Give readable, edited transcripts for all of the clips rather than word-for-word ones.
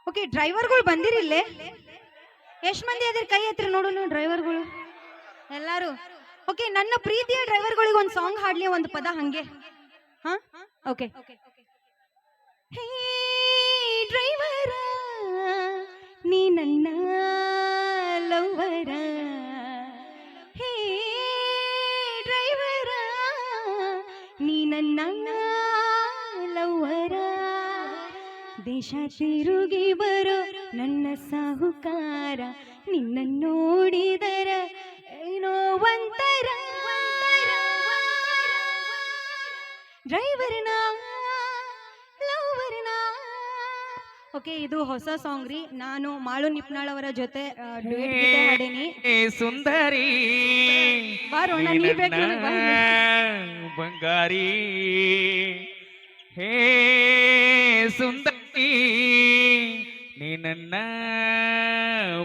okay ಡ್ರೈವರ್ಗಳು ಬಂದಿರಿಲ್ಲೇ ಎಷ್ಟು ಮಂದಿ ಅದ್ರ ಕೈ ಹತ್ರ ನೋಡು ಡ್ರೈವರ್ಗಳು ಎಲ್ಲಾರು ಓಕೆ ನನ್ನ ಪ್ರೀತಿಯ ಡ್ರೈವರ್ಗಳಿಗೆ ಒಂದು ಸಾಂಗ್ ಹಾಡ್ಲಿ ಒಂದು ಪದ ಹಂಗೆ ಹಾ ಓಕೆ ಹೇ ಡ್ರೈವರ ನೀ ನನ್ನ ಲವ್ವರ ಹೇ ಡ್ರೈವರ ನೀ ನನ್ನ ಲವ್ವರ ದೇಶ ತಿರುಗಿ ಬರೋ ನನ್ನ ಸಾಹುಕಾರ ನಿನ್ನ ನೋಡಿದರ ಏನೋ ಒಂತರ ಡ್ರೈವರ್ನ ಲವ್ವರ್ನ ಓಕೆ ಇದು ಹೊಸ ಸಾಂಗ್ ರೀ ನಾನು ಮಾಳು ನಿಪ್ನಾಳ್ ಅವರ ಜೊತೆ ಡ್ಯುಯೆಟ್ ಗೀತೆ ಹಾಡೇನಿ ಸುಂದರಿ ಬಾರೋಣ ನೀ ಬೇಕು ಬಂಗಾರಿ ಹೇ ಸುಂದರಿ ನೀ ನನ್ನ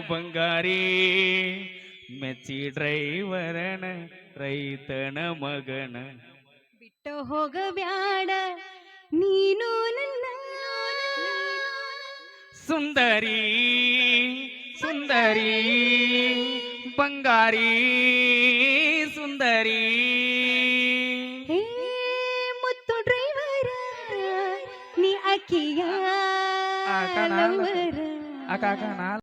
ಬಂಗಾರಿ ಮೆಚ್ಚಿ ಡ್ರೈವರನ ರೈತನ ಮಗನ ಬಿಟ್ಟು ಹೋಗಬ್ಯಾಡ ನೀನು ನನ್ನ ಸುಂದರಿ ಸುಂದರಿ ಬಂಗಾರಿ ಸುಂದರಿ ಹೇ ಮುತ್ತು ಡ್ರೈವರ ನೀ ಅಕ್ಕಿಯ ಲವ್ವರ